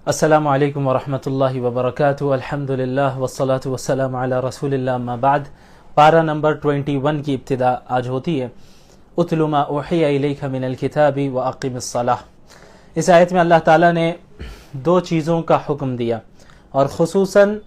السلام علیکم ورحمۃ اللہ وبرکاتہ. الحمدللہ والصلاة والسلام علی رسول اللہ. اما بعد. پارہ نمبر 21 کی ابتدا آج ہوتی ہے اتل ما اوحی الیک من الکتاب واقم الصلاۃ. اس آیت میں اللہ تعالیٰ نے دو چیزوں کا حکم دیا، اور خصوصاً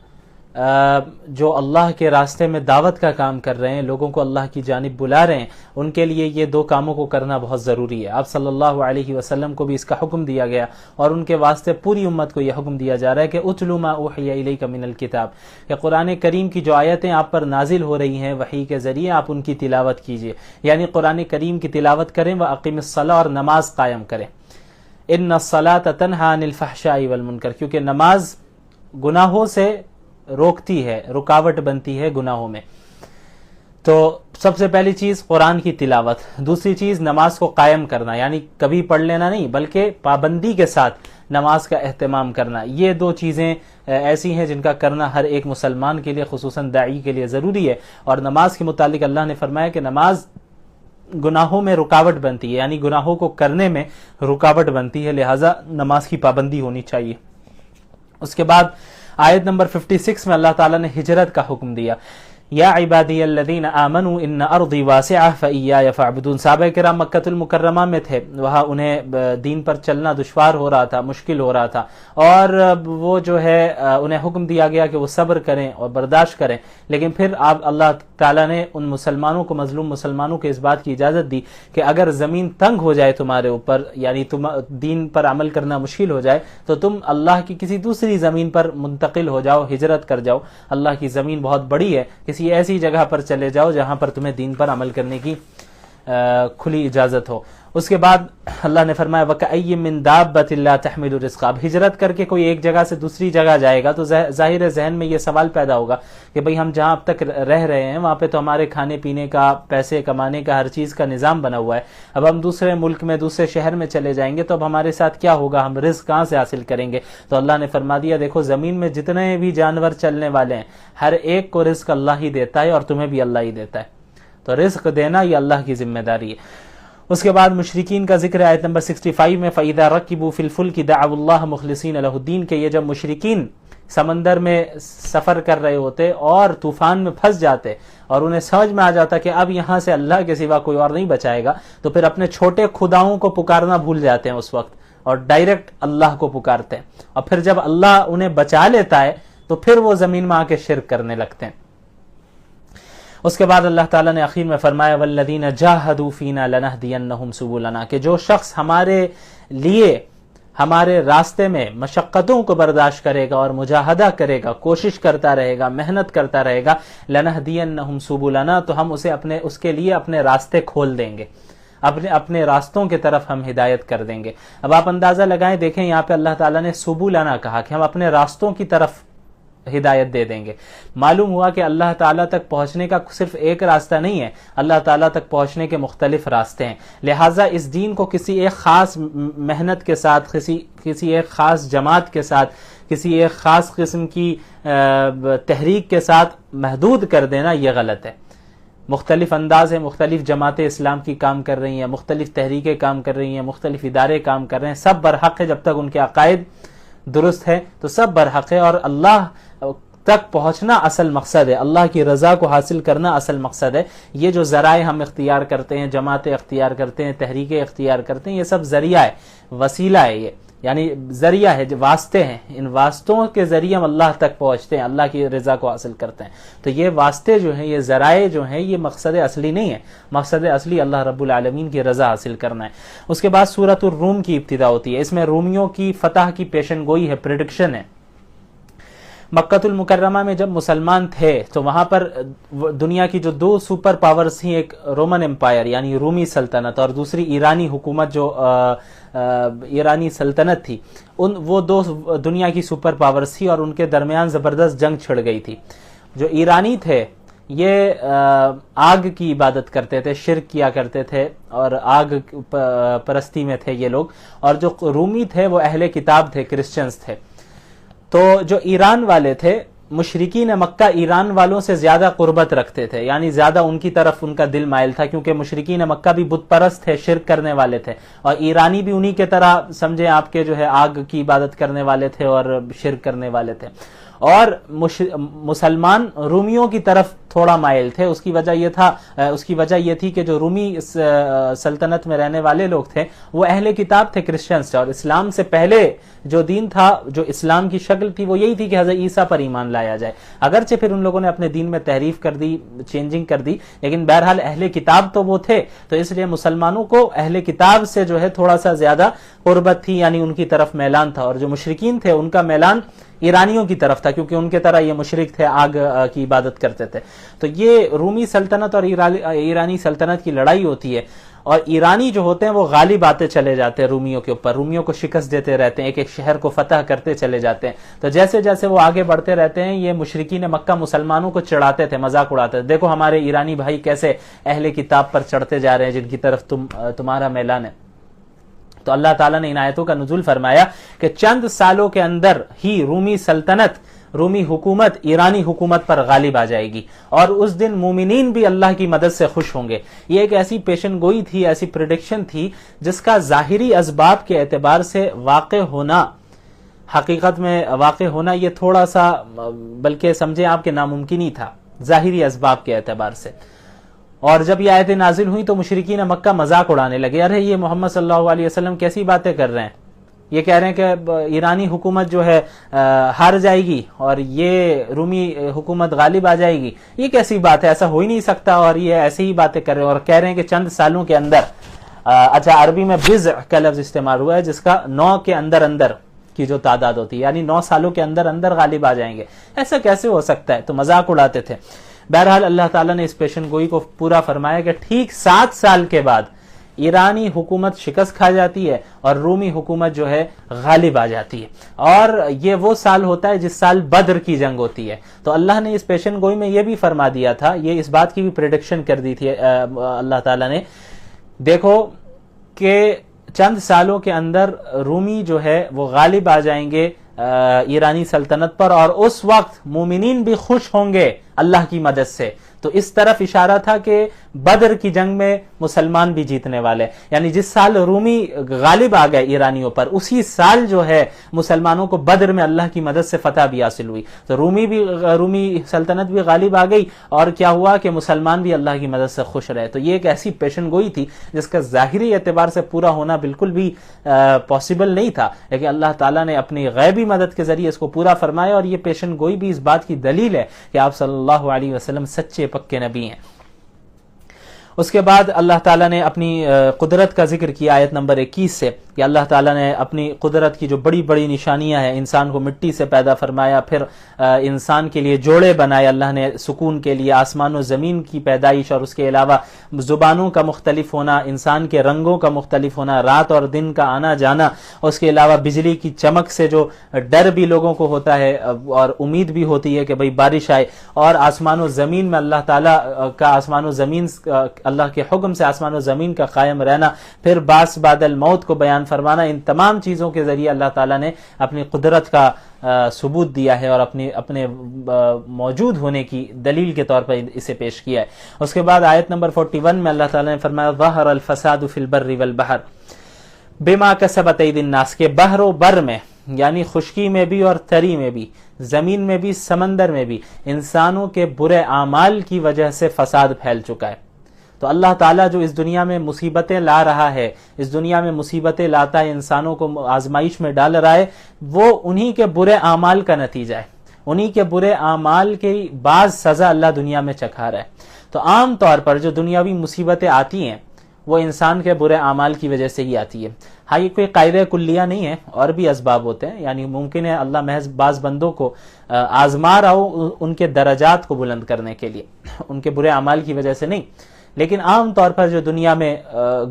جو اللہ کے راستے میں دعوت کا کام کر رہے ہیں، لوگوں کو اللہ کی جانب بلا رہے ہیں، ان کے لیے یہ دو کاموں کو کرنا بہت ضروری ہے. آپ صلی اللہ علیہ وسلم کو بھی اس کا حکم دیا گیا، اور ان کے واسطے پوری امت کو یہ حکم دیا جا رہا ہے کہ اتلو ما اوحی الیک من الکتاب، کہ قرآن کریم کی جو آیتیں آپ پر نازل ہو رہی ہیں وحی کے ذریعے، آپ ان کی تلاوت کیجئے، یعنی قرآن کریم کی تلاوت کریں. واقم الصلاۃ، اور نماز قائم کریں. ان الصلاۃ تنہی عن الفحشاء والمنکر، کیونکہ نماز گناہوں سے روکتی ہے، رکاوٹ بنتی ہے گناہوں میں. تو سب سے پہلی چیز قرآن کی تلاوت، دوسری چیز نماز کو قائم کرنا، یعنی کبھی پڑھ لینا نہیں بلکہ پابندی کے ساتھ نماز کا اہتمام کرنا. یہ دو چیزیں ایسی ہیں جن کا کرنا ہر ایک مسلمان کے لیے، خصوصاً داعی کے لیے ضروری ہے. اور نماز کے متعلق اللہ نے فرمایا کہ نماز گناہوں میں رکاوٹ بنتی ہے، یعنی گناہوں کو کرنے میں رکاوٹ بنتی ہے، لہٰذا نماز کی پابندی ہونی چاہیے. اس کے بعد آیت نمبر 56 میں اللہ تعالیٰ نے ہجرت کا حکم دیا. یا عبادی الذین آمنوا ان ارضی واسعہ فایای فاعبدون. صحابہ کرام مکۃ المکرمہ میں تھے، وہاں انہیں دین پر چلنا دشوار ہو رہا تھا، مشکل ہو رہا تھا، اور وہ جو ہے انہیں حکم دیا گیا کہ وہ صبر کریں اور برداشت کریں. لیکن پھر اللہ تعالیٰ نے ان مسلمانوں کو، مظلوم مسلمانوں کو اس بات کی اجازت دی کہ اگر زمین تنگ ہو جائے تمہارے اوپر، یعنی تم دین پر عمل کرنا مشکل ہو جائے، تو تم اللہ کی کسی دوسری زمین پر منتقل ہو جاؤ، ہجرت کر جاؤ. اللہ کی زمین بہت بڑی ہے، کسی ایسی جگہ پر چلے جاؤ جہاں پر تمہیں دین پر عمل کرنے کی کھلی اجازت ہو. اس کے بعد اللہ نے فرمایا وَكَأَيٍّ مِّن دَابَّةٍ لَا تَحْمِلُ رِزْقَهَا. اب ہجرت کر کے کوئی ایک جگہ سے دوسری جگہ جائے گا تو ظاہر ذہن میں یہ سوال پیدا ہوگا کہ بھئی ہم جہاں اب تک رہ رہے ہیں وہاں پہ تو ہمارے کھانے پینے کا، پیسے کمانے کا، ہر چیز کا نظام بنا ہوا ہے. اب ہم دوسرے ملک میں، دوسرے شہر میں چلے جائیں گے تو اب ہمارے ساتھ کیا ہوگا، ہم رزق کہاں سے حاصل کریں گے؟ تو اللہ نے فرما دیا دیکھو زمین میں جتنے بھی جانور چلنے والے ہیں، ہر ایک کو رزق اللہ ہی دیتا ہے، اور تمہیں بھی اللہ ہی دیتا ہے. تو رزق دینا یہ اللہ کی ذمہ داری ہے. اس کے بعد مشرکین کا ذکر ہے آیت نمبر 65 میں فَإِذَا رَكِبُوا فِي الْفُلْكِ دَعَوُا اللَّهَ مُخْلِصِينَ لَهُ الدِّينَ، کہ یہ جب مشرکین سمندر میں سفر کر رہے ہوتے اور طوفان میں پھنس جاتے اور انہیں سمجھ میں آ جاتا کہ اب یہاں سے اللہ کے سوا کوئی اور نہیں بچائے گا، تو پھر اپنے چھوٹے خداؤں کو پکارنا بھول جاتے ہیں اس وقت، اور ڈائریکٹ اللہ کو پکارتے ہیں. اور پھر جب اللہ انہیں بچا لیتا ہے تو پھر وہ زمین میں آ کے شرک کرنے لگتے ہیں. اس کے بعد اللہ تعالیٰ نے اخیر میں فرمایا وَالَّذِينَ جَاهَدُوا فِينَا لَنَهْدِيَنَّهُمْ سُبُلَنَا، کہ جو شخص ہمارے لیے ہمارے راستے میں مشقتوں کو برداشت کرے گا اور مجاہدہ کرے گا، کوشش کرتا رہے گا، محنت کرتا رہے گا، لَنَهْدِيَنَّهُمْ سُبُلَنَا، تو ہم اس کے لیے اپنے راستے کھول دیں گے، اپنے راستوں کی طرف ہم ہدایت کر دیں گے. اب آپ اندازہ لگائیں، دیکھیں یہاں پہ اللہ تعالیٰ نے سبولنا کہا کہ ہم اپنے راستوں کی طرف ہدایت دے دیں گے. معلوم ہوا کہ اللہ تعالیٰ تک پہنچنے کا صرف ایک راستہ نہیں ہے، اللہ تعالیٰ تک پہنچنے کے مختلف راستے ہیں. لہٰذا اس دین کو کسی ایک خاص محنت کے ساتھ، کسی ایک خاص جماعت کے ساتھ، کسی ایک خاص قسم کی تحریک کے ساتھ محدود کر دینا یہ غلط ہے. مختلف انداز ہیں، مختلف جماعتیں اسلام کی کام کر رہی ہیں، مختلف تحریکیں کام کر رہی ہیں، مختلف ادارے کام کر رہے ہیں، سب برحق ہے جب تک ان کے عقائد درست ہے تو سب برحق ہے. اور اللہ تک پہنچنا اصل مقصد ہے، اللہ کی رضا کو حاصل کرنا اصل مقصد ہے. یہ جو ذرائع ہم اختیار کرتے ہیں، جماعتیں اختیار کرتے ہیں، تحریکیں اختیار کرتے ہیں، یہ سب ذریعہ ہے، وسیلہ ہے، یہ یعنی ذریعہ ہے، واسطے ہیں. ان واسطوں کے ذریعے ہم اللہ تک پہنچتے ہیں، اللہ کی رضا کو حاصل کرتے ہیں. تو یہ واسطے جو ہیں، یہ ذرائع جو ہیں، یہ مقصد اصلی نہیں ہے. مقصد اصلی اللہ رب العالمین کی رضا حاصل کرنا ہے. اس کے بعد سورۃ الروم کی ابتدا ہوتی ہے. اس میں رومیوں کی فتح کی پیشن گوئی ہے، پریڈکشن ہے. مکۃ المکرمہ میں جب مسلمان تھے تو وہاں پر دنیا کی جو دو سپر پاورز تھیں، ایک رومن امپائر یعنی رومی سلطنت، اور دوسری ایرانی حکومت جو ایرانی سلطنت تھی، وہ دو دنیا کی سپر پاورز تھی، اور ان کے درمیان زبردست جنگ چھڑ گئی تھی. جو ایرانی تھے یہ آگ کی عبادت کرتے تھے، شرک کیا کرتے تھے، اور آگ پرستی میں تھے یہ لوگ. اور جو رومی تھے وہ اہل کتاب تھے، کرسچنز تھے. تو جو ایران والے تھے مشرکین مکہ ایران والوں سے زیادہ قربت رکھتے تھے، یعنی زیادہ ان کی طرف ان کا دل مائل تھا، کیونکہ مشرکین مکہ بھی بت پرست تھے، شرک کرنے والے تھے، اور ایرانی بھی انہی کے طرح سمجھیں آپ کے جو ہے آگ کی عبادت کرنے والے تھے اور شرک کرنے والے تھے، اور مسلمان رومیوں کی طرف تھوڑا مائل تھے۔ اس کی وجہ یہ تھی کہ جو رومی سلطنت میں رہنے والے لوگ تھے وہ اہل کتاب تھے، کرسچنز تھے، اور اسلام سے پہلے جو دین تھا، جو اسلام کی شکل تھی، وہ یہی تھی کہ حضرت عیسیٰ پر ایمان لایا جائے۔ اگرچہ پھر ان لوگوں نے اپنے دین میں تحریف کر دی، چینجنگ کر دی، لیکن بہرحال اہل کتاب تو وہ تھے، تو اس لیے مسلمانوں کو اہل کتاب سے جو ہے تھوڑا سا زیادہ قربت تھی، یعنی ان کی طرف میلان تھا، اور جو مشرکین تھے ان کا میلان ایرانیوں کی طرف تھا، کیونکہ ان کے طرح یہ مشرک تھے، آگ کی عبادت کرتے تھے۔ تو یہ رومی سلطنت اور ایرانی سلطنت کی لڑائی ہوتی ہے، اور ایرانی جو ہوتے ہیں وہ غالب آتے چلے جاتے ہیں رومیوں کے اوپر، رومیوں کو شکست دیتے رہتے ہیں، ایک ایک شہر کو فتح کرتے چلے جاتے ہیں۔ تو جیسے جیسے وہ آگے بڑھتے رہتے ہیں، یہ مشرکین مکہ مسلمانوں کو چڑھاتے تھے، مذاق اڑاتے تھے، دیکھو ہمارے ایرانی بھائی کیسے اہل کتاب پر چڑھتے جا رہے ہیں جن کی طرف تمہارا میلان ہے۔ تو اللہ تعالیٰ نے ان آیتوں کا نزول فرمایا کہ چند سالوں کے اندر ہی رومی حکومت ایرانی حکومت پر غالب آ جائے گی، اور اس دن مومنین بھی اللہ کی مدد سے خوش ہوں گے۔ یہ ایک ایسی پیشن گوئی تھی، ایسی پریڈکشن تھی جس کا ظاہری اسباب کے اعتبار سے حقیقت میں واقع ہونا یہ تھوڑا سا بلکہ سمجھیں آپ کے ناممکن ہی تھا ظاہری اسباب کے اعتبار سے۔ اور جب یہ آیتیں نازل ہوئی تو مشرکین مکہ مذاق اڑانے لگے، ارے یہ محمد صلی اللہ علیہ وسلم کیسی باتیں کر رہے ہیں، یہ کہہ رہے ہیں کہ ایرانی حکومت جو ہے ہار جائے گی اور یہ رومی حکومت غالب آ جائے گی، یہ کیسی بات ہے، ایسا ہو ہی نہیں سکتا، اور یہ ایسے ہی باتیں کر رہے ہیں، اور کہہ رہے ہیں کہ چند سالوں کے اندر اچھا عربی میں بضع کا لفظ استعمال ہوا ہے جس کا 9 کے اندر کی جو تعداد ہوتی ہے، یعنی 9 سالوں کے اندر غالب آ جائیں گے، ایسا کیسے ہو سکتا ہے، تو مذاق اڑاتے تھے۔ بہرحال اللہ تعالیٰ نے اس پیشن گوئی کو پورا فرمایا کہ ٹھیک 7 سال کے بعد ایرانی حکومت شکست کھا جاتی ہے اور رومی حکومت جو ہے غالب آ جاتی ہے، اور یہ وہ سال ہوتا ہے جس سال بدر کی جنگ ہوتی ہے۔ تو اللہ نے اس پیشن گوئی میں یہ بھی فرما دیا تھا، یہ اس بات کی بھی پریڈکشن کر دی تھی اللہ تعالیٰ نے، دیکھو کہ چند سالوں کے اندر رومی جو ہے وہ غالب آ جائیں گے ایرانی سلطنت پر، اور اس وقت مومنین بھی خوش ہوں گے اللہ کی مدد سے۔ تو اس طرف اشارہ تھا کہ بدر کی جنگ میں مسلمان بھی جیتنے والے، یعنی جس سال رومی غالب آ گئے ایرانیوں پر، اسی سال جو ہے مسلمانوں کو بدر میں اللہ کی مدد سے فتح بھی حاصل ہوئی۔ تو رومی سلطنت بھی غالب آ گئی، اور کیا ہوا کہ مسلمان بھی اللہ کی مدد سے خوش رہے۔ تو یہ ایک ایسی پیشن گوئی تھی جس کا ظاہری اعتبار سے پورا ہونا بالکل بھی پاسبل نہیں تھا، لیکن اللہ تعالیٰ نے اپنی غیبی مدد کے ذریعے اس کو پورا فرمایا، اور یہ پیشن گوئی بھی اس بات کی دلیل ہے کہ آپ صلی اللہ علیہ وسلم سچے پکے نبی ہیں۔ اس کے بعد اللہ تعالیٰ نے اپنی قدرت کا ذکر کیا آیت نمبر 21 سے، کہ اللہ تعالیٰ نے اپنی قدرت کی جو بڑی بڑی نشانیاں ہیں، انسان کو مٹی سے پیدا فرمایا، پھر انسان کے لیے جوڑے بنائے اللہ نے سکون کے لیے، آسمان و زمین کی پیدائش، اور اس کے علاوہ زبانوں کا مختلف ہونا، انسان کے رنگوں کا مختلف ہونا، رات اور دن کا آنا جانا، اس کے علاوہ بجلی کی چمک سے جو ڈر بھی لوگوں کو ہوتا ہے اور امید بھی ہوتی ہے کہ بھئی بارش آئے، اور آسمان و زمین میں اللہ تعالیٰ کا اللہ کے حکم سے آسمان و زمین کا قائم رہنا، پھر باس بعد الموت کو بیان فرمانا، ان تمام چیزوں کے ذریعے اللہ تعالیٰ نے اپنی قدرت کا ثبوت دیا ہے اور اپنے موجود ہونے کی دلیل کے طور پر اسے پیش کیا ہے۔ اس کے بعد آیت نمبر 41 میں اللہ تعالیٰ نے فرمایا ظہر الفساد فی البر والبحر بما کسبت ایدی الناس، کے بحر و بر میں یعنی خشکی میں بھی اور تری میں بھی، زمین میں بھی سمندر میں بھی انسانوں کے برے اعمال کی وجہ سے فساد پھیل چکا ہے۔ تو اللہ تعالیٰ جو اس دنیا میں مصیبتیں لا رہا ہے، اس دنیا میں مصیبتیں لاتا ہے، انسانوں کو آزمائش میں ڈال رہا ہے، وہ انہی کے برے اعمال کا نتیجہ ہے، انہی کے برے اعمال کی بعض سزا اللہ دنیا میں چکھا رہا ہے۔ تو عام طور پر جو دنیاوی مصیبتیں آتی ہیں وہ انسان کے برے اعمال کی وجہ سے ہی آتی ہے۔ ہاں یہ کوئی قاعدہ کلیہ نہیں ہے، اور بھی اسباب ہوتے ہیں، یعنی ممکن ہے اللہ محض بعض بندوں کو آزما رہا ہو ان کے درجات کو بلند کرنے کے لیے، ان کے برے اعمال کی وجہ سے نہیں، لیکن عام طور پر جو دنیا میں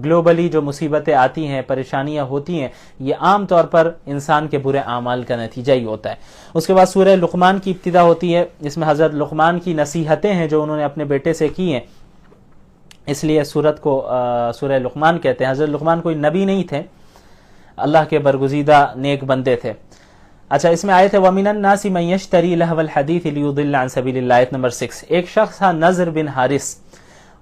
گلوبلی جو مصیبتیں آتی ہیں، پریشانیاں ہوتی ہیں، یہ عام طور پر انسان کے برے اعمال کا نتیجہ ہی ہوتا ہے۔ اس کے بعد سورہ لقمان کی ابتدا ہوتی ہے، اس میں حضرت لقمان کی نصیحتیں ہیں جو انہوں نے اپنے بیٹے سے کی ہیں، اس لیے سورت کو سورہ لقمان کہتے ہیں۔ حضرت لقمان کوئی نبی نہیں تھے، اللہ کے برگزیدہ نیک بندے تھے، اچھا اس میں آیت ہے وَمِنَ النَّاسِ مَن يَشْتَرِي لَهْوَ الْحَدِيثِ لِيُضِلَّ عَن سَبِيلِ اللَّهِ، آیت نمبر 6. ایک شخص تھا نضر بن حارث،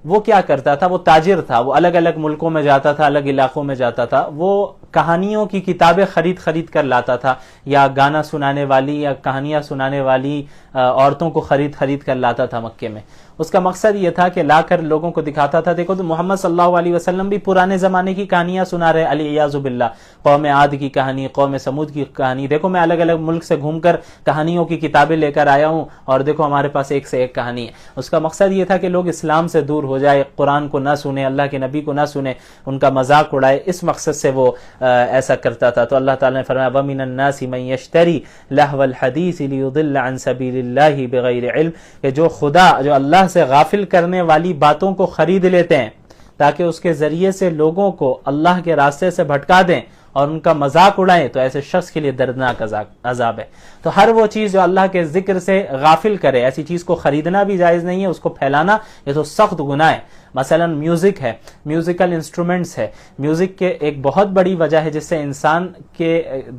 وہ کیا کرتا تھا، وہ تاجر تھا، وہ الگ الگ ملکوں میں جاتا تھا، الگ علاقوں میں جاتا تھا، وہ کہانیوں کی کتابیں خرید کر لاتا تھا، یا گانا سنانے والی یا کہانیاں سنانے والی عورتوں کو خرید کر لاتا تھا مکے میں. اس کا مقصد یہ تھا کہ لا کر لوگوں کو دکھاتا تھا دیکھو تو محمد صلی اللہ علیہ وسلم بھی پرانے زمانے کی کہانیاں سنا رہے، علیہ باللہ، قوم عاد کی کہانی، قوم سمود کی کہانی، دیکھو میں الگ الگ ملک سے گھوم کر کہانیوں کی کتابیں لے کر آیا ہوں اور دیکھو ہمارے پاس ایک سے ایک کہانی ہے. اس کا مقصد یہ تھا کہ لوگ اسلام سے دور ہو جائے، قرآن کو نہ سنیں، اللہ کے نبی کو نہ سنیں، ان کا مذاق اڑائے، اس مقصد سے وہ ایسا کرتا تھا. تو اللہ تعالیٰ نے فرمایا وَمِنَ النَّاسِ مَن يَشْتَرِي لَهْوَ الْحَدِيثِ لِيُضِلَّ عَن سَبِيلِ اللَّهِ بِغَيْرِ علم، کہ جو اللہ سے غافل کرنے والی باتوں کو خرید لیتے ہیں تاکہ اس کے ذریعے سے لوگوں کو اللہ کے راستے سے بھٹکا دیں اور ان کا مذاق اڑائیں، تو ایسے شخص کے لیے دردناک عذاب ہے. تو ہر وہ چیز جو اللہ کے ذکر سے غافل کرے، ایسی چیز کو خریدنا بھی جائز نہیں ہے، اس کو پھیلانا یہ تو سخت گناہ ہے. مثلا میوزک ہے، میوزیکل انسٹرومنٹس ہے، میوزک کے ایک بہت بڑی وجہ ہے جس سے انسان کے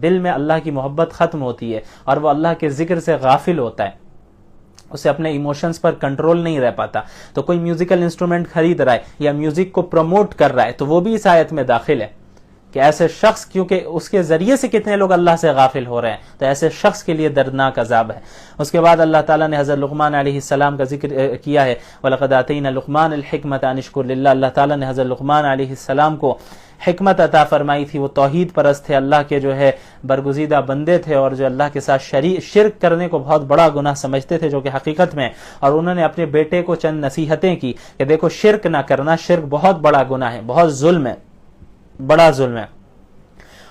دل میں اللہ کی محبت ختم ہوتی ہے اور وہ اللہ کے ذکر سے غافل ہوتا ہے، اسے اپنے ایموشنز پر کنٹرول نہیں رہ پاتا. تو کوئی میوزیکل انسٹرومنٹ خرید رہا ہے یا میوزک کو پروموٹ کر رہا ہے تو وہ بھی اس آیت میں داخل ہے کہ ایسے شخص، کیونکہ اس کے ذریعے سے کتنے لوگ اللہ سے غافل ہو رہے ہیں، تو ایسے شخص کے لیے دردناک عذاب ہے. اس کے بعد اللہ تعالیٰ نے حضرت لقمان علیہ السلام کا ذکر کیا ہے وَلَقَدْ آتَيْنَا لُقْمَانَ الْحِكْمَةَ أَنِ اشْكُرْ لِلَّهِ. اللہ تعالیٰ نے حضرت لقمان علیہ السلام کو حکمت عطا فرمائی تھی. وہ توحید پرست تھے، اللہ کے جو ہے برگزیدہ بندے تھے اور جو اللہ کے ساتھ شرک کرنے کو بہت بڑا گناہ سمجھتے تھے جو کہ حقیقت میں، اور انہوں نے اپنے بیٹے کو چند نصیحتیں کی کہ دیکھو شرک نہ کرنا، شرک بہت بڑا گناہ ہے، بہت ظلم ہے، بڑا ظلم ہے،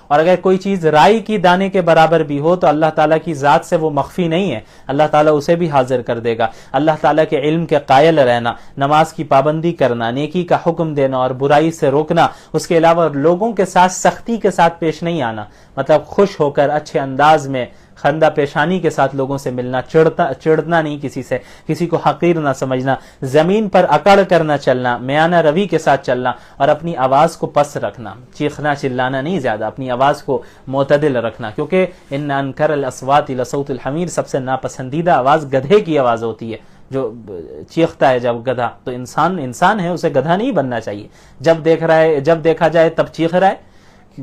اور اگر کوئی چیز رائی کی دانے کے برابر بھی ہو تو اللہ تعالیٰ کی ذات سے وہ مخفی نہیں ہے، اللہ تعالیٰ اسے بھی حاضر کر دے گا. اللہ تعالیٰ کے علم کے قائل رہنا، نماز کی پابندی کرنا، نیکی کا حکم دینا اور برائی سے روکنا، اس کے علاوہ لوگوں کے ساتھ سختی کے ساتھ پیش نہیں آنا، مطلب خوش ہو کر اچھے انداز میں خندہ پیشانی کے ساتھ لوگوں سے ملنا، چڑھنا نہیں کسی سے، کسی کو حقیر نہ سمجھنا، زمین پر اکڑ کر نہ چلنا، میانہ روی کے ساتھ چلنا، اور اپنی آواز کو پس رکھنا، چیخنا چلانا نہیں زیادہ، اپنی آواز کو معتدل رکھنا، کیونکہ ان انکر الاصوات لصوت الحمیر، سب سے ناپسندیدہ آواز گدھے کی آواز ہوتی ہے، جو چیختا ہے جب گدھا. تو انسان ہے، اسے گدھا نہیں بننا چاہیے. جب دیکھا جائے تب چیخ رہا ہے،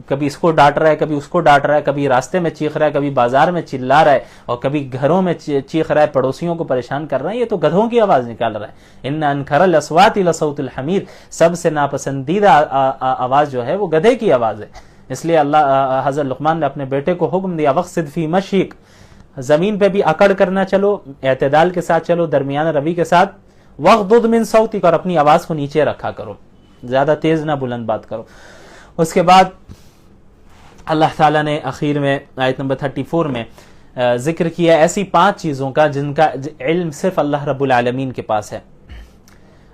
کبھی اس کو ڈانٹ رہا ہے، کبھی اس کو ڈانٹ رہا ہے، کبھی راستے میں چیخ رہا ہے، کبھی بازار میں چلا رہا ہے، اور کبھی گھروں میں چیخ رہا ہے، پڑوسیوں کو پریشان کر رہا ہے، یہ تو گدھوں کی آواز نکال رہا ہے. ان انکر الاصوات لصوت الحمیر، سب سے ناپسندیدہ آواز جو ہے وہ گدھے کی آواز ہے. اس لیے اللہ حضرت لقمان نے اپنے بیٹے کو حکم دیا وقصد فی مشیک، زمین پہ بھی اکڑ کرنا چلو، اعتدال کے ساتھ چلو، درمیانہ روی کے ساتھ، وغضض من صوتک، اور اپنی آواز کو نیچے رکھا کرو، زیادہ تیز نہ بلند بات کرو. اس کے بعد اللہ تعالیٰ نے اخیر میں آیت نمبر 34 میں ذکر کیا ایسی 5 چیزوں کا جن کا علم صرف اللہ رب العالمین کے پاس ہے.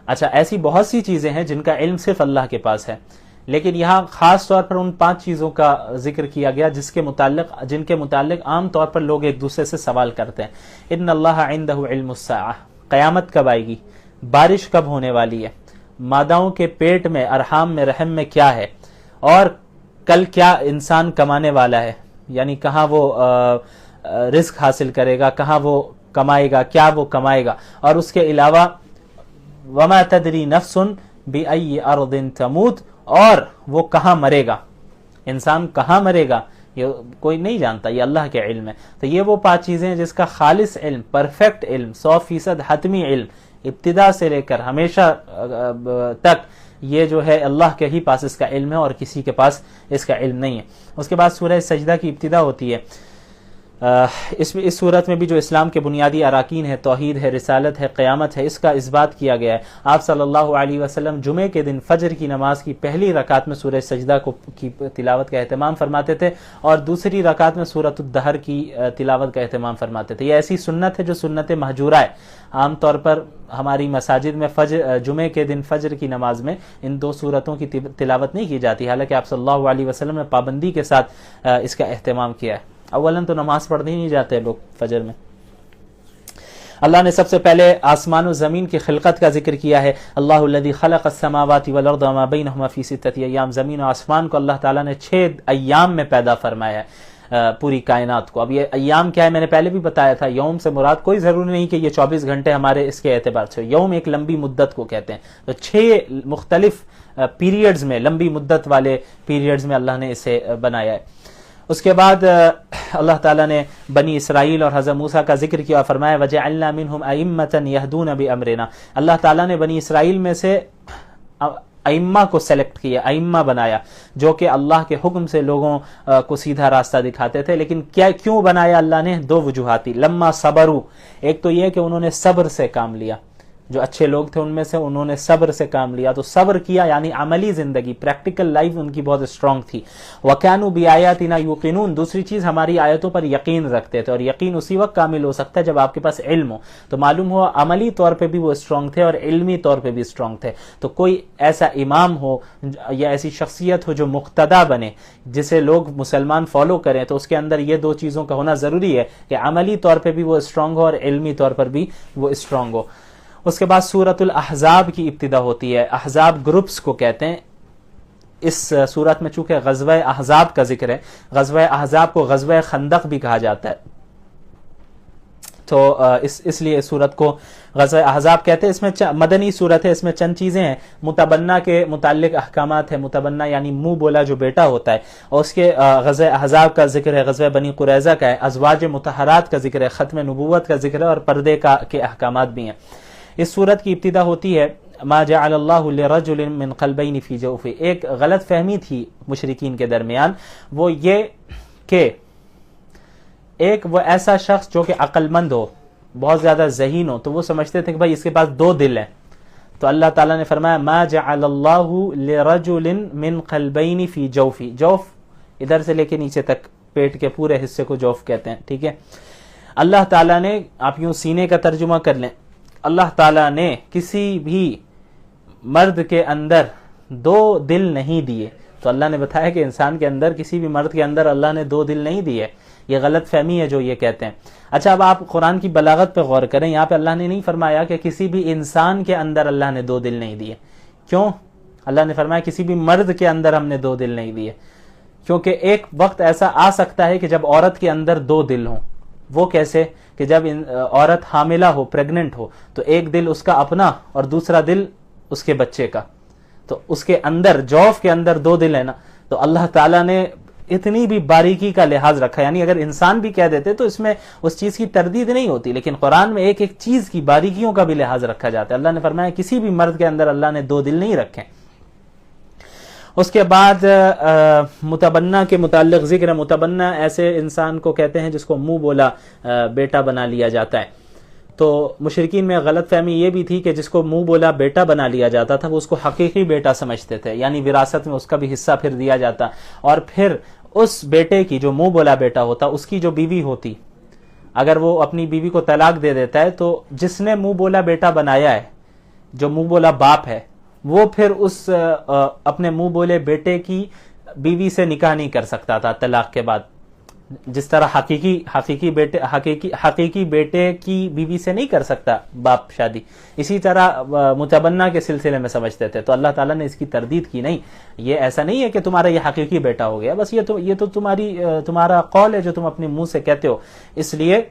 اچھا ایسی بہت سی چیزیں ہیں جن کا علم صرف اللہ کے پاس ہے، لیکن یہاں خاص طور پر ان 5 چیزوں کا ذکر کیا گیا جن کے متعلق عام طور پر لوگ ایک دوسرے سے سوال کرتے ہیں. ان اللہ عندہ علم الساعہ، قیامت کب آئے گی، بارش کب ہونے والی ہے، ماداؤں کے پیٹ میں، ارحام میں، رحم میں کیا ہے، اور کل کیا انسان کمانے والا ہے، یعنی کہاں وہ رزق حاصل کرے گا، کہاں وہ کمائے گا، کیا وہ کمائے گا، اور اس کے علاوہ وما تدری نفس بأی ارض تموت، اور وہ کہاں مرے گا، انسان کہاں مرے گا یہ کوئی نہیں جانتا، یہ اللہ کے علم ہے. تو یہ وہ 5 چیزیں ہیں جس کا خالص علم، پرفیکٹ علم، 100% حتمی علم، ابتدا سے لے کر ہمیشہ تک یہ جو ہے اللہ کے ہی پاس اس کا علم ہے اور کسی کے پاس اس کا علم نہیں ہے. اس کے بعد سورہ سجدہ کی ابتدا ہوتی ہے. اس صورت میں بھی جو اسلام کے بنیادی اراکین ہے، توحید ہے، رسالت ہے، قیامت ہے، اس کا اثبات کیا گیا ہے. آپ صلی اللہ علیہ وسلم جمعے کے دن فجر کی نماز کی پہلی رکعت میں سورہ سجدہ کی تلاوت کا اہتمام فرماتے تھے اور دوسری رکعت میں سورۃ الدہر کی تلاوت کا اہتمام فرماتے تھے. یہ ایسی سنت ہے جو سنت مہجورہ ہے. عام طور پر ہماری مساجد میں جمعے کے دن فجر کی نماز میں ان 2 سورتوں کی تلاوت نہیں کی جاتی، حالانکہ آپ صلی اللہ علیہ وسلم نے پابندی کے ساتھ اس کا اہتمام کیا ہے. اولاً تو نماز پڑھنے ہی نہیں جاتے لوگ فجر میں. اللہ نے سب سے پہلے آسمان و زمین کی خلقت کا ذکر کیا ہے. اللہ الذی خلق السماوات والارض وما بینہما فی 6 ایام. زمین و آسمان کو اللہ تعالیٰ نے 6 ایام میں پیدا فرمایا ہے. پوری کائنات کو. اب یہ ایام کیا ہے میں نے پہلے بھی بتایا تھا, یوم سے مراد کوئی ضروری نہیں کہ یہ 24 گھنٹے ہمارے اس کے اعتبار سے. یوم ایک لمبی مدت کو کہتے ہیں, تو 6 مختلف پیریڈز میں, لمبی مدت والے پیریڈز میں اللہ نے اسے بنایا ہے. اس کے بعد اللہ تعالیٰ نے بنی اسرائیل اور حضرت موسیٰ کا ذکر کیا, فرمایا وَجَعَلْنَا مِنْهُمْ أَئِمَّةً يَهْدُونَ بِأَمْرِنَا. اللہ تعالیٰ نے بنی اسرائیل میں سے ائمہ کو سلیکٹ کیا, ائمہ بنایا جو کہ اللہ کے حکم سے لوگوں کو سیدھا راستہ دکھاتے تھے. لیکن کیوں بنایا اللہ نے؟ 2 وجوہاتی. لما صبروا, ایک تو یہ کہ انہوں نے صبر سے کام لیا, جو اچھے لوگ تھے ان میں سے انہوں نے صبر سے کام لیا, تو صبر کیا یعنی عملی زندگی, پریکٹیکل لائف ان کی بہت اسٹرانگ تھی. وَكَانُوا بِآيَاتِنَا يُوقِنُونَ, دوسری چیز ہماری آیتوں پر یقین رکھتے تھے, اور یقین اسی وقت کامل ہو سکتا ہے جب آپ کے پاس علم ہو. تو معلوم ہوا عملی طور پہ بھی وہ اسٹرانگ تھے اور علمی طور پہ بھی اسٹرانگ تھے. تو کوئی ایسا امام ہو یا ایسی شخصیت ہو جو مقتدا بنے, جسے لوگ مسلمان فالو کریں, تو اس کے اندر یہ 2 چیزوں کا ہونا ضروری ہے کہ عملی طور پہ بھی وہ اسٹرانگ ہو اور علمی طور پر بھی وہ اسٹرانگ ہو. اس کے بعد سورۃ الاحزاب کی ابتدا ہوتی ہے. احزاب گروپس کو کہتے ہیں. اس سورت میں چونکہ غزوہ احزاب کا ذکر ہے, غزوہ احزاب کو غزوہ خندق بھی کہا جاتا ہے, تو اس لیے اس سورت کو غزوہ احزاب کہتے ہیں. اس میں مدنی سورت ہے, اس میں چند چیزیں ہیں. متبنہ کے متعلق احکامات ہیں. متبنہ یعنی منہ بولا جو بیٹا ہوتا ہے, اور اس کے غزوہ احزاب کا ذکر ہے, غزوہ بنی قریظہ کا ہے, ازواج مطہرات کا ذکر ہے, ختم نبوت کا ذکر ہے, اور پردے کے احکامات بھی ہیں. اس سورت کی ابتدا ہوتی ہے ما جعل اللہ لرجل من قلبین فی جوفہ. ایک غلط فہمی تھی مشرکین کے درمیان, وہ یہ کہ ایک وہ ایسا شخص جو کہ عقل مند ہو, بہت زیادہ ذہین ہو, تو وہ سمجھتے تھے کہ بھائی اس کے پاس 2 دل ہیں. تو اللہ تعالیٰ نے فرمایا ما جعل اللہ لرجل من قلبین فی جوفہ. جوف ادھر سے لے کے نیچے تک پیٹ کے پورے حصے کو جوف کہتے ہیں, ٹھیک ہے. اللہ تعالیٰ نے, آپ یوں سینے کا ترجمہ کر لیں, اللہ تعالیٰ نے کسی بھی مرد کے اندر 2 دل نہیں دیے. تو اللہ نے بتایا کہ انسان کے اندر, کسی بھی مرد کے اندر اللہ نے 2 دل نہیں دیے. یہ غلط فہمی ہے جو یہ کہتے ہیں. اچھا اب آپ قرآن کی بلاغت پہ غور کریں, یہاں پہ اللہ نے نہیں فرمایا کہ کسی بھی انسان کے اندر اللہ نے 2 دل نہیں دیے. کیوں؟ اللہ نے فرمایا کسی بھی مرد کے اندر ہم نے 2 دل نہیں دیے, کیونکہ ایک وقت ایسا آ سکتا ہے کہ جب عورت کے اندر 2 دل ہوں. وہ کیسے؟ کہ جب عورت حاملہ ہو, پریگننٹ ہو, تو ایک دل اس کا اپنا اور دوسرا دل اس کے بچے کا, تو اس کے اندر جوف کے اندر 2 دل ہے نا. تو اللہ تعالیٰ نے اتنی بھی باریکی کا لحاظ رکھا, یعنی اگر انسان بھی کہہ دیتے تو اس میں اس چیز کی تردید نہیں ہوتی, لیکن قرآن میں ایک ایک چیز کی باریکیوں کا بھی لحاظ رکھا جاتا ہے. اللہ نے فرمایا کسی بھی مرد کے اندر اللہ نے 2 دل نہیں رکھے. اس کے بعد متبنہ کے متعلق ذکر ہے. متبنہ ایسے انسان کو کہتے ہیں جس کو منہ بولا بیٹا بنا لیا جاتا ہے. تو مشرکین میں غلط فہمی یہ بھی تھی کہ جس کو منہ بولا بیٹا بنا لیا جاتا تھا وہ اس کو حقیقی بیٹا سمجھتے تھے, یعنی وراثت میں اس کا بھی حصہ پھر دیا جاتا, اور پھر اس بیٹے کی, جو منہ بولا بیٹا ہوتا, اس کی جو بیوی ہوتی, اگر وہ اپنی بیوی کو طلاق دے دیتا ہے تو جس نے منہ بولا بیٹا بنایا ہے, جو منہ بولا باپ ہے, وہ پھر اس اپنے منہ بولے بیٹے کی بیوی سے نکاح نہیں کر سکتا تھا طلاق کے بعد. جس طرح حقیقی بیٹے کی بیوی سے نہیں کر سکتا باپ شادی, اسی طرح متبنہ کے سلسلے میں سمجھتے تھے. تو اللہ تعالیٰ نے اس کی تردید کی, نہیں, یہ ایسا نہیں ہے کہ تمہارا یہ حقیقی بیٹا ہو گیا, بس یہ تو تمہارا قول ہے جو تم اپنے منہ سے کہتے ہو, اس لیے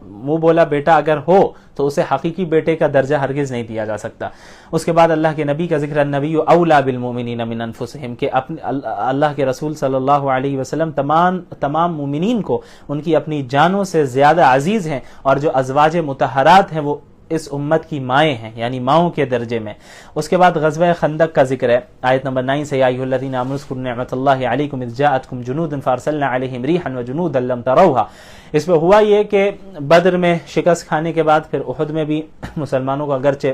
منہ بولا بیٹا اگر ہو تو اسے حقیقی بیٹے کا درجہ ہرگز نہیں دیا جا سکتا. اس کے بعد اللہ کے نبی کا ذکر, النبی اولا بالمؤمنین من انفسہم, کہ اللہ کے رسول صلی اللہ علیہ وسلم تمام مومنین کو ان کی اپنی جانوں سے زیادہ عزیز ہیں, اور جو ازواج مطہرات ہیں وہ اس امت کی مائیں ہیں, یعنی ماؤں کے درجے میں. اس کے بعد غزوہ خندق کا ذکر ہے, آیت نمبر 9 سے, یا ایھا الذین آمنوا اذکروا نعمت اللہ علیکم اذ جاءتکم جنود فارسلنا علیہم ریحا وجنودا لم تروها. اس میں ہوا یہ کہ بدر میں شکست کھانے کے بعد پھر احد میں بھی مسلمانوں کو اگرچہ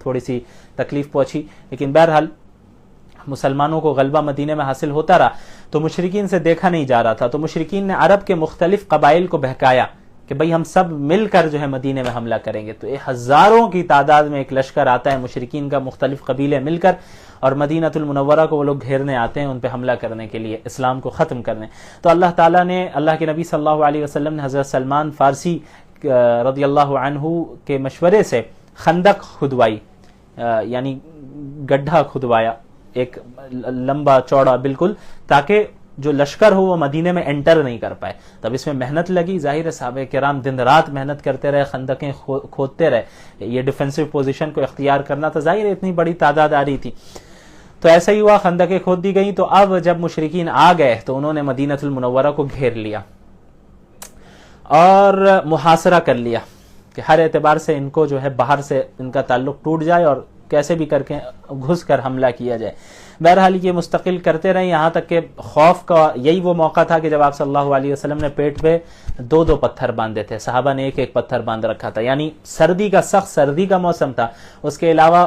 تھوڑی سی تکلیف پہنچی, لیکن بہرحال مسلمانوں کو غلبہ مدینے میں حاصل ہوتا رہا. تو مشرکین سے دیکھا نہیں جا رہا تھا, تو مشرکین نے عرب کے مختلف قبائل کو بہکایا کہ بھئی ہم سب مل کر جو ہے مدینے میں حملہ کریں گے. تو ہزاروں کی تعداد میں ایک لشکر آتا ہے مشرکین کا, مختلف قبیلے مل کر, اور مدینۃ المنورہ کو وہ لوگ گھیرنے آتے ہیں ان پہ حملہ کرنے کے لیے, اسلام کو ختم کرنے. تو اللہ تعالیٰ نے, اللہ کے نبی صلی اللہ علیہ وسلم نے حضرت سلمان فارسی رضی اللہ عنہ کے مشورے سے خندق کھدوائی, یعنی گڈھا کھدوایا, ایک لمبا چوڑا بالکل, تاکہ جو لشکر ہو وہ مدینے میں انٹر نہیں کر پائے. تب اس میں محنت لگی, ظاہر صحابہ کرام دن رات محنت کرتے رہے, خندقیں کھودتے رہے. یہ ڈیفینسو پوزیشن کو اختیار کرنا تھا, ظاہر اتنی بڑی تعداد آ رہی تھی. تو ایسا ہی ہوا, خندقیں کھود دی گئیں. تو اب جب مشرکین آ گئے تو انہوں نے مدینہ المنورہ کو گھیر لیا اور محاصرہ کر لیا کہ ہر اعتبار سے ان کو جو ہے باہر سے ان کا تعلق ٹوٹ جائے اور کیسے بھی کر کے گھس کر حملہ کیا جائے. بہرحال یہ مستقل کرتے رہے, یہاں تک کہ خوف کا یہی وہ موقع تھا کہ جب آپ صلی اللہ علیہ وسلم نے پیٹ پہ 2 پتھر باندھے تھے, صحابہ نے ایک پتھر باندھ رکھا تھا. یعنی سردی کا, سخت سردی کا موسم تھا, اس کے علاوہ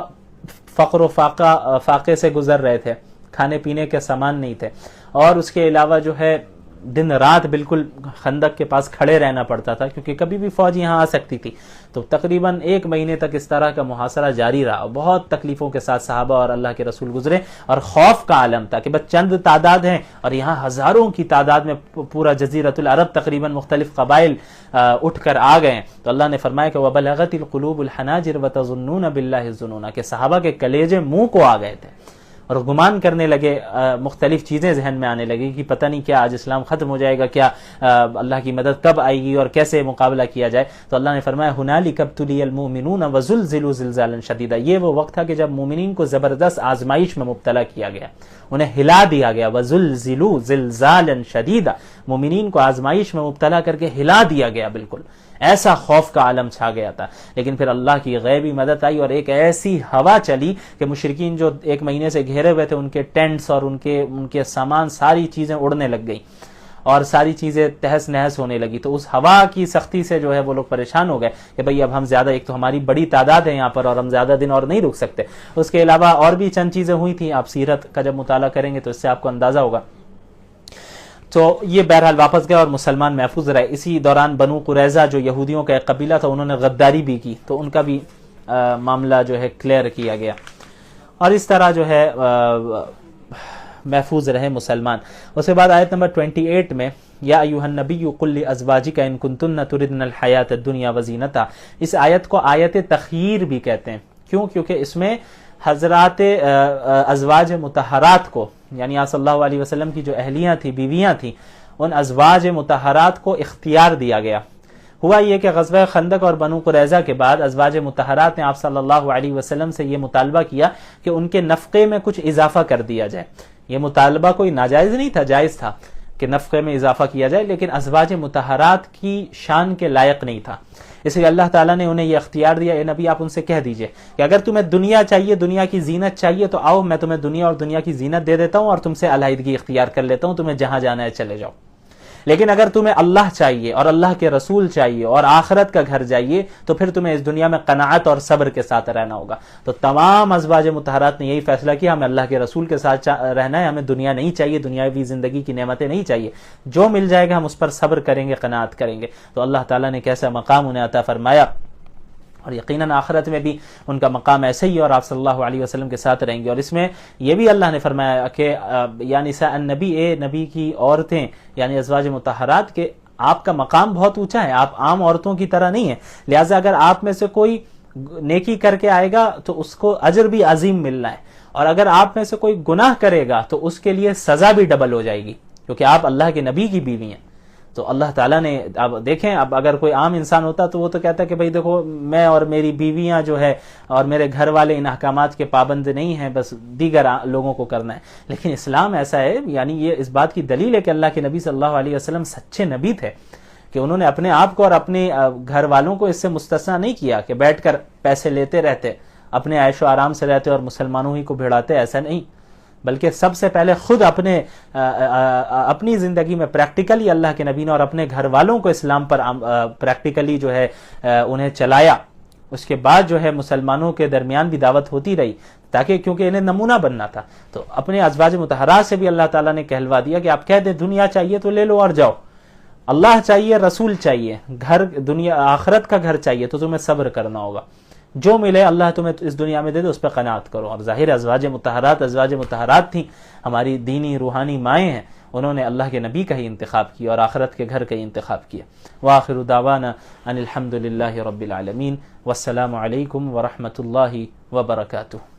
فقر و فاقے سے گزر رہے تھے, کھانے پینے کے سامان نہیں تھے, اور اس کے علاوہ جو ہے دن رات بالکل خندق کے پاس کھڑے رہنا پڑتا تھا کیونکہ کبھی بھی فوج یہاں آ سکتی تھی. تو تقریباً 1 مہینے تک اس طرح کا محاصرہ جاری رہا. بہت تکلیفوں کے ساتھ صحابہ اور اللہ کے رسول گزرے, اور خوف کا عالم تھا کہ بس چند تعداد ہیں اور یہاں ہزاروں کی تعداد میں پورا جزیرۃ العرب تقریباً مختلف قبائل اٹھ کر آ گئے. تو اللہ نے فرمایا کہ وَبَلَغَتِ الْقُلُوبُ الْحَنَاجِرَ وَتَظُنُّونَ بِاللَّهِ الظُّنُونَ, کہ صحابہ کے کلیجے منہ کو آ گئے تھے اور گمان کرنے لگے, مختلف چیزیں ذہن میں آنے لگی کہ پتہ نہیں کیا آج اسلام ختم ہو جائے گا, کیا اللہ کی مدد کب آئے گی اور کیسے مقابلہ کیا جائے. تو اللہ نے فرمایا هُنَالِكَ ابْتُلِيَ الْمُؤْمِنُونَ وَزُلْزِلُوا زِلْزَالًا شَدِيدًا, یہ وہ وقت تھا کہ جب مومنین کو زبردست آزمائش میں مبتلا کیا گیا, انہیں ہلا دیا گیا. وَزُلْزِلُوا زِلْزَالًا شَدِيدًا, مومنین کو آزمائش میں مبتلا کر کے ہلا دیا گیا, بالکل ایسا خوف کا عالم چھا گیا تھا. لیکن پھر اللہ کی غیبی مدد آئی اور ایک ایسی ہوا چلی کہ مشرکین جو 1 مہینے سے گھیرے ہوئے تھے, ان کے ٹینٹس اور ان کے سامان, ساری چیزیں اڑنے لگ گئی اور ساری چیزیں تہس نہس ہونے لگی. تو اس ہوا کی سختی سے جو ہے وہ لوگ پریشان ہو گئے کہ بھئی اب ہم زیادہ, ایک تو ہماری بڑی تعداد ہے یہاں پر اور ہم زیادہ دن اور نہیں رک سکتے. اس کے علاوہ اور بھی چند چیزیں ہوئی تھیں, آپ سیرت کا جب مطالعہ کریں گے تو اس سے آپ کو اندازہ ہوگا. تو یہ بہرحال واپس گئے اور مسلمان محفوظ رہے. اسی دوران بنو قریظہ جو یہودیوں کا ایک قبیلہ تھا, انہوں نے غداری بھی کی, تو ان کا بھی معاملہ جو ہے کلیئر کیا گیا, اور اس طرح جو ہے محفوظ رہے مسلمان. اس کے بعد آیت نمبر 28 میں یا ایھا النبی قل لازواجک ان کنتن تردن الحیات الدنیا وزینتها, اس آیت کو آیت تخییر بھی کہتے ہیں. کیوں؟ کیونکہ اس میں حضرات ازواج مطہرات کو, یعنی آپ صلی اللہ علیہ وسلم کی جو اہلیاں تھیں, بیویاں تھیں, ان ازواج مطہرات کو اختیار دیا گیا. ہوا یہ کہ غزوہ خندق اور بنو قریظہ کے بعد ازواج مطہرات نے آپ صلی اللہ علیہ وسلم سے یہ مطالبہ کیا کہ ان کے نفقے میں کچھ اضافہ کر دیا جائے. یہ مطالبہ کوئی ناجائز نہیں تھا, جائز تھا کہ نفقے میں اضافہ کیا جائے, لیکن ازواج مطہرات کی شان کے لائق نہیں تھا. اس لیے اللہ تعالیٰ نے انہیں یہ اختیار دیا, اے نبی آپ ان سے کہہ دیجئے کہ اگر تمہیں دنیا چاہیے, دنیا کی زینت چاہیے, تو آؤ میں تمہیں دنیا اور دنیا کی زینت دے دیتا ہوں اور تم سے علیحدگی اختیار کر لیتا ہوں, تمہیں جہاں جانا ہے چلے جاؤ. لیکن اگر تمہیں اللہ چاہیے اور اللہ کے رسول چاہیے اور آخرت کا گھر چاہیے, تو پھر تمہیں اس دنیا میں قناعت اور صبر کے ساتھ رہنا ہوگا. تو تمام ازواج مطہرات نے یہی فیصلہ کیا, ہمیں اللہ کے رسول کے ساتھ رہنا ہے, ہمیں دنیا نہیں چاہیے, دنیاوی زندگی کی نعمتیں نہیں چاہیے, جو مل جائے گا ہم اس پر صبر کریں گے, قناعت کریں گے. تو اللہ تعالیٰ نے کیسا مقام انہیں عطا فرمایا, اور یقیناً آخرت میں بھی ان کا مقام ایسے ہی, اور آپ صلی اللہ علیہ وسلم کے ساتھ رہیں گے. اور اس میں یہ بھی اللہ نے فرمایا کہ یا نساء النبی, اے نبی کی عورتیں, یعنی ازواج مطہرات, کے آپ کا مقام بہت اونچا ہے, آپ عام عورتوں کی طرح نہیں ہیں. لہٰذا اگر آپ میں سے کوئی نیکی کر کے آئے گا تو اس کو اجر بھی عظیم ملنا ہے, اور اگر آپ میں سے کوئی گناہ کرے گا تو اس کے لیے سزا بھی ڈبل ہو جائے گی, کیونکہ آپ اللہ کے نبی کی بیوی ہیں. تو اللہ تعالیٰ نے, اب دیکھیں, اب اگر کوئی عام انسان ہوتا تو وہ تو کہتا ہے کہ بھئی دیکھو میں اور میری بیویاں جو ہے اور میرے گھر والے ان احکامات کے پابند نہیں ہیں, بس دیگر لوگوں کو کرنا ہے. لیکن اسلام ایسا ہے, یعنی یہ اس بات کی دلیل ہے کہ اللہ کے نبی صلی اللہ علیہ وسلم سچے نبی تھے کہ انہوں نے اپنے آپ کو اور اپنے گھر والوں کو اس سے مستثنا نہیں کیا کہ بیٹھ کر پیسے لیتے رہتے, اپنے عیش و آرام سے رہتے اور مسلمانوں ہی کو بھیڑاتے. ایسا نہیں, بلکہ سب سے پہلے خود اپنی زندگی میں پریکٹیکلی اللہ کے نبی نے اور اپنے گھر والوں کو اسلام پر پریکٹیکلی جو ہے انہیں چلایا. اس کے بعد جو ہے مسلمانوں کے درمیان بھی دعوت ہوتی رہی, تاکہ کیونکہ انہیں نمونہ بننا تھا. تو اپنے ازواج مطہرات سے بھی اللہ تعالیٰ نے کہلوا دیا کہ آپ کہہ دیں دنیا چاہیے تو لے لو اور جاؤ, اللہ چاہیے, رسول چاہیے, گھر دنیا آخرت کا گھر چاہیے, تو تمہیں صبر کرنا ہوگا. جو ملے اللہ تمہیں اس دنیا میں دے دے, اس پہ قناعت کرو. اور ظاہر ازواج مطہرات تھیں, ہماری دینی روحانی مائیں ہیں, انہوں نے اللہ کے نبی کا ہی انتخاب کیا اور آخرت کے گھر کا ہی انتخاب کیا. وآخر دعوانا ان الحمد للہ رب العالمین, والسلام علیکم ورحمۃ اللہ وبرکاتہ.